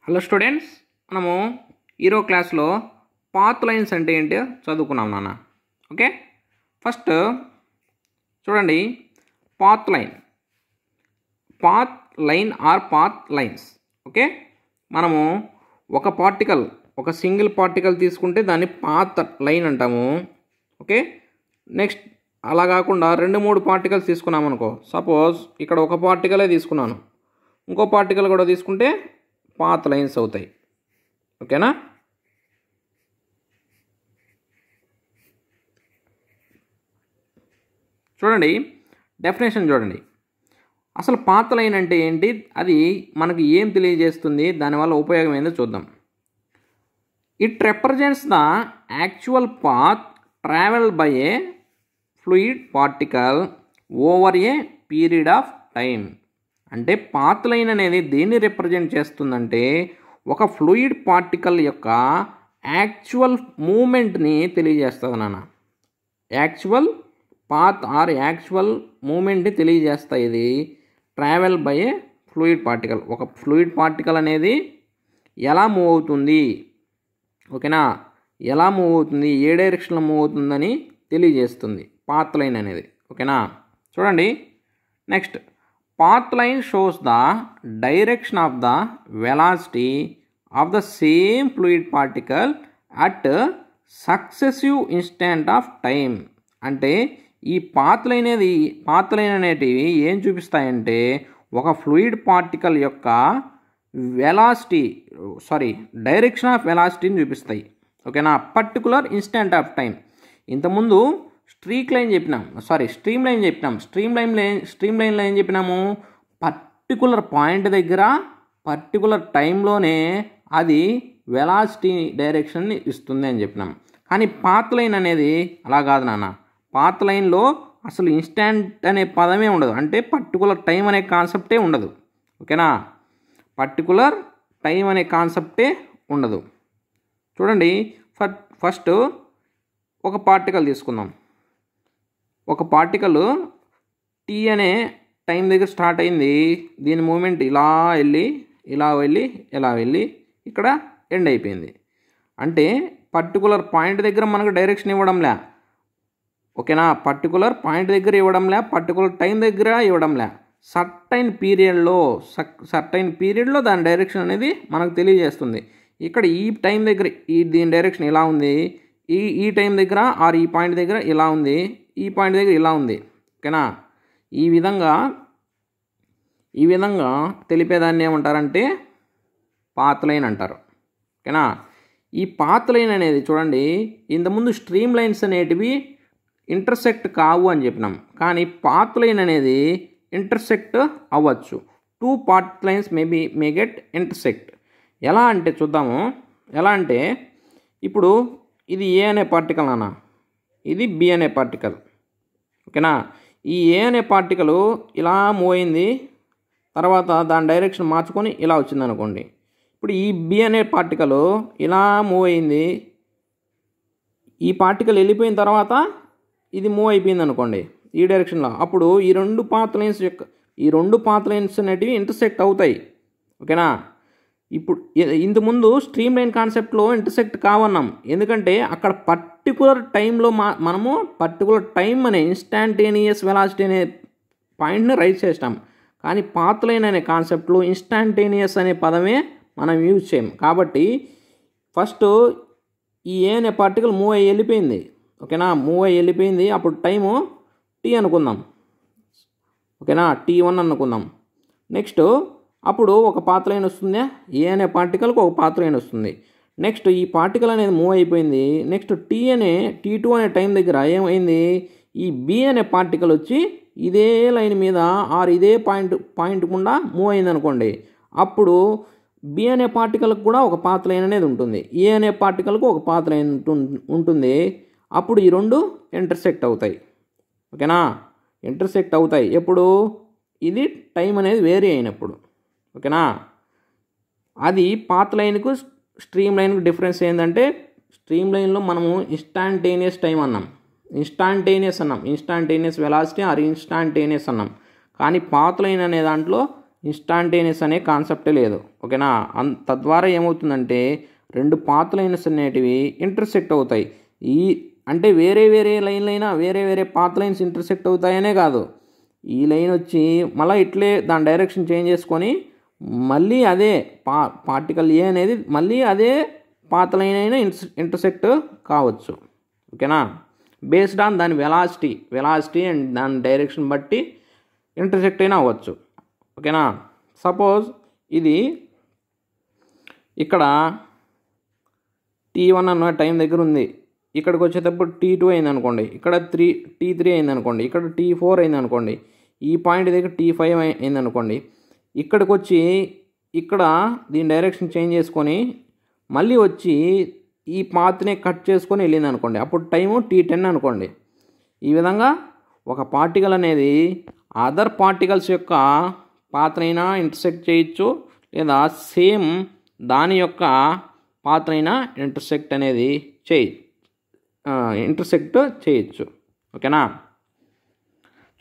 Hello students, మనము ఈరో క్లాస్లో పాత్ లైన్స్ అంటే ఏంటో చదువుకున్నాం నాన్న. ఓకే, ఫస్ట్ చూడండి. Path line or path lines. Okay, మనము ఒక సింగిల్ పార్టికల్ తీసుకుంటే దాన్ని పాత్ లైన్ అంటాము. ఓకే, నెక్స్ట్ అలా కాకుండా 2-3 పార్టికల్స్ తీసుకున్నాం అనుకో. సపోజ్ ఇక్కడ ఒక పార్టికలే తీసుకున్నాను, ఇంకో పార్టికల్ కూడా తీసుకుంటే పాత్ లైన్స్ అవుతాయి. ఓకేనా? చూడండి, డెఫినేషన్ చూడండి. అసలు పాత్ లైన్ అంటే ఏంటి, అది మనకి ఏం తెలియజేస్తుంది, దానివల్ల ఉపయోగం ఏందో చూద్దాం. It represents the actual path travelled by A fluid particle over a period of time. అంటే పాత్ లైన్ అనేది దేన్ని రిప్రజెంట్ చేస్తుందంటే ఒక ఫ్లూయిడ్ పార్టికల్ యొక్క యాక్చువల్ మూమెంట్ని తెలియజేస్తుంది నాన్న. యాక్చువల్ పాత్ ఆర్ యాక్చువల్ మూమెంట్ని తెలియజేస్తాయి. ఇది travel by A fluid particle. ఒక ఫ్లూయిడ్ పార్టికల్ అనేది ఎలా మూవ్ అవుతుంది, ఓకేనా, ఎలా మూవ్ అవుతుంది, ఏ డైరెక్షన్లో మూవ్ అవుతుందని తెలియజేస్తుంది పాత్ లైన్ అనేది. ఓకేనా? చూడండి next. Path line shows the direction of the velocity of the same fluid particle at successive instant of time. అంటే ఈ పాత్ లైన్ అనేటివి ఏం చూపిస్తాయంటే ఒక ఫ్లూయిడ్ పార్టికల్ యొక్క డైరెక్షన్ ఆఫ్ వెలాసిటీని చూపిస్తాయి. ఓకేనా? Particular instant of time. ఇంతకుముందు స్ట్రీమ్ లైన్ చెప్పినాం. స్ట్రీమ్ లైన్లో ఏం చెప్పినాము, పర్టికులర్ పాయింట్ దగ్గర పర్టికులర్ టైంలోనే అది వెలాసిటీ డైరెక్షన్ని ఇస్తుంది అని చెప్పినాం. కానీ పాత్ లైన్ అనేది అలా కాదు నాన్న. పాత్ లైన్లో అసలు ఇన్స్టెంట్ అనే పదమే ఉండదు, అంటే పర్టికులర్ టైం అనే కాన్సెప్టే ఉండదు. ఓకేనా? పర్టికులర్ టైం అనే కాన్సెప్టే ఉండదు. చూడండి, ఫస్ట్ ఒక పార్టికల్ తీసుకుందాం. ఒక పార్టికల్ టీ అనే టైం దగ్గర స్టార్ట్ అయింది. దీని మూమెంట్ ఇలా వెళ్ళి ఇక్కడ ఎండ్ అయిపోయింది. అంటే పర్టికులర్ పాయింట్ దగ్గర మనకు డైరెక్షన్ ఇవ్వడంలే. ఓకేనా? పర్టికులర్ పాయింట్ దగ్గర ఇవ్వడంలే, పర్టికులర్ టైం దగ్గర ఇవ్వడంలే. సర్టైన్ పీరియడ్లో దాని డైరెక్షన్ అనేది మనకు తెలియజేస్తుంది. ఇక్కడ ఈ టైం దగ్గర దీని డైరెక్షన్ ఇలా ఉంది, ఈ టైం దగ్గర ఆర్ ఈ పాయింట్ దగ్గర ఇలా ఉంది, ఈ పాయింట్ దగ్గర ఇలా ఉంది. ఓకేనా? ఈ విధంగా తెలిపేదాన్ని ఏమంటారంటే పాత్ లైన్ అంటారు. ఓకేనా? ఈ పాత్ లైన్ అనేది చూడండి, ఇంతకుముందు స్ట్రీమ్ లైన్స్ అనేటివి ఇంటర్సెక్ట్ కావు అని చెప్పినాం. కానీ పాత్ లైన్ అనేది ఇంటర్సెక్ట్ అవ్వచ్చు. 2 path lines may get intersect. ఎలా అంటే చూద్దాము. ఎలా అంటే ఇప్పుడు ఇది ఏ అనే పార్టికల్ అన్న, ఇది బి అనే పార్టికల్. ఓకేనా? ఈ ఏ అనే పార్టికల్ ఇలా మూవ్ అయింది, తర్వాత దాని డైరెక్షన్ మార్చుకొని ఇలా వచ్చింది అనుకోండి. ఇప్పుడు ఈ బి అనే పార్టికల్ ఇలా మూవ్ అయింది, ఈ పార్టికల్ వెళ్ళిపోయిన తర్వాత ఇది మూవ్ అయిపోయింది అనుకోండి ఈ డైరెక్షన్లో. అప్పుడు ఈ రెండు పాత్ లైన్స్ అనేటివి ఇంటర్సెక్ట్ అవుతాయి. ఓకేనా? ఇప్పుడు ఇంతకుముందు స్ట్రీమ్ లైన్ కాన్సెప్ట్లో ఇంటర్సెక్ట్ కావన్నాం, ఎందుకంటే అక్కడ పర్టికులర్ టైంలో మనము పర్టికులర్ టైం అనే ఇన్స్టాంటేనియస్ వెలాసిటీ అనే పాయింట్ని రైజ్ చేస్తాం. కానీ పాత్ లైన్ అనే కాన్సెప్ట్లో ఇన్స్టాంటేనియస్ అనే పదమే మనం యూజ్ చేయం. కాబట్టి ఫస్ట్ ఈ ఏ అనే పార్టికల్ మూవ్ అయ్యి వెళ్ళిపోయింది. ఓకేనా? మూవ్ అయ్యి వెళ్ళిపోయింది. అప్పుడు టైము టీ అనుకుందాం. ఓకేనా? T1 అనుకుందాం. నెక్స్ట్ అప్పుడు ఒక పాత్ లైన్ వస్తుంది, ఏ అనే పార్టికల్కి ఒక పాత్ లైన్ వస్తుంది. నెక్స్ట్ ఈ పార్టికల్ అనేది మూవ్ అయిపోయింది. నెక్స్ట్ T2 అనే టైం దగ్గర ఏమైంది, ఈ బి అనే పార్టికల్ వచ్చి ఇదే లైన్ మీద ఆర్ ఇదే పాయింట్ గుండా మూవ్ అయింది అనుకోండి. అప్పుడు బి అనే పార్టికల్కి కూడా ఒక పాత్ లైన్ అనేది ఉంటుంది, ఏ అనే పార్టికల్కి ఒక పాత్ లైన్ ఉంటుంది. అప్పుడు ఈ రెండు ఇంటర్సెక్ట్ అవుతాయి. ఓకేనా? ఇంటర్సెక్ట్ అవుతాయి ఎప్పుడు, ఇది టైం అనేది వేరీ అయినప్పుడు. ఓకేనా? అది పాత్ లైన్కు స్ట్రీమ్ లైన్కు డిఫరెన్స్ ఏంటంటే, స్ట్రీమ్ లైన్లో మనము ఇన్స్టాంటేనియస్ టైం అన్నాం, ఇన్స్టాంటేనియస్ వెలాసిటీ ఆర్ ఇన్స్టాంటేనియస్ అన్నాం. కానీ పాత్ లైన్ అనే దాంట్లో ఇన్స్టాంటేనియస్ అనే కాన్సెప్టే లేదు. ఓకేనా. తద్వారా ఏమవుతుందంటే రెండు పాత్ లైన్స్ అనేటివి ఇంటర్సెక్ట్ అవుతాయి. అంటే వేరే వేరే లైన్లైనా వేరే వేరే పాత్ లైన్స్ ఇంటర్సెక్ట్ అవుతాయనే కాదు, ఈ లైన్ వచ్చి మళ్ళీ ఇట్లే దాని డైరెక్షన్ చేంజ్ చేసుకొని మళ్ళీ అదే పార్టికల్ ఏ అనేది మళ్ళీ అదే పాత్ లైన్ అయినా ఇంటర్సెక్ట్ కావచ్చు. ఓకేనా. బేస్డ్ ఆన్ దాని వెలాసిటీ అండ్ దాని డైరెక్షన్ బట్టి ఇంటర్సెక్ట్ అయినా అవ్వచ్చు. ఓకేనా. సపోజ్ ఇది ఇక్కడ T1 అన్న టైం దగ్గర ఉంది, ఇక్కడికి వచ్చేటప్పుడు T2 అయింది అనుకోండి, ఇక్కడ T3 అయింది అనుకోండి, ఇక్కడ T4 అయింది అనుకోండి, ఈ పాయింట్ దగ్గర T5 అయింది అనుకోండి, ఇక్కడికి వచ్చి ఇక్కడ దీని డైరెక్షన్ చేంజ్ చేసుకొని మళ్ళీ వచ్చి ఈ పాత్ని కట్ చేసుకొని వెళ్ళింది అనుకోండి, అప్పుడు టైము T10 అనుకోండి. ఈ విధంగా ఒక పార్టికల్ అనేది అదర్ పార్టికల్స్ యొక్క పాత్నైనా ఇంటర్సెక్ట్ చేయొచ్చు, లేదా సేమ్ దాని యొక్క పాత్నైనా ఇంటర్సెక్ట్ చేయొచ్చు. ఓకేనా.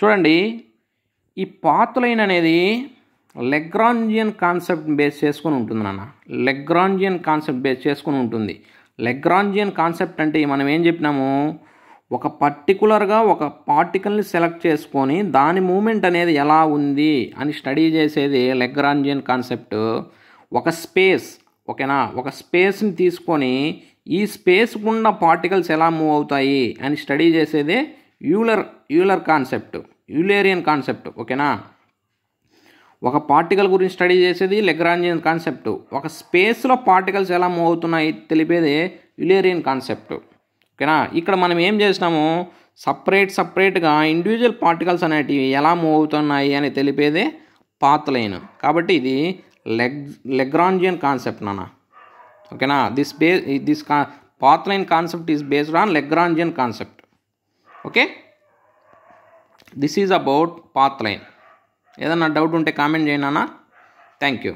చూడండి, ఈ పాత్ లైన్ అనేది లెగ్రాంజియన్ కాన్సెప్ట్ బేస్ చేసుకొని ఉంటుంది నాన్న. లెగ్రాంజియన్ కాన్సెప్ట్ అంటే మనం ఏం చెప్పినాము, ఒక పర్టికులర్గా ఒక పార్టికల్ని సెలెక్ట్ చేసుకొని దాని మూమెంట్ అనేది ఎలా ఉంది అని స్టడీ చేసేది లెగ్రాంజియన్ కాన్సెప్ట్. ఒక స్పేస్, ఓకేనా, ఒక స్పేస్ని తీసుకొని ఈ స్పేస్ గుండా పార్టికల్స్ ఎలా మూవ్ అవుతాయి అని స్టడీ చేసేదే యూలరియన్ కాన్సెప్ట్. ఓకేనా. ఒక పార్టికల్ గురించి స్టడీ చేసేది లెగ్రాంజియన్ కాన్సెప్ట్, ఒక స్పేస్లో పార్టికల్స్ ఎలా మూవ్ అవుతున్నాయి తెలిపేదే యూలరియన్ కాన్సెప్ట్. ఓకేనా. ఇక్కడ మనం ఏం చేసినాము, సపరేట్గా ఇండివిజువల్ పార్టికల్స్ అనేటివి ఎలా మూవ్ అవుతున్నాయి అని తెలిపేదే పాత్ లైన్. కాబట్టి ఇది లెగ్రాంజియన్ కాన్సెప్ట్ నాన్న. ఓకేనా. This path line concept is based on Lagrangian concept. Okay, this is about path line. ఏదన్నా డౌట్ ఉంటే కామెంట్ చేయండి అన్న. Thank you.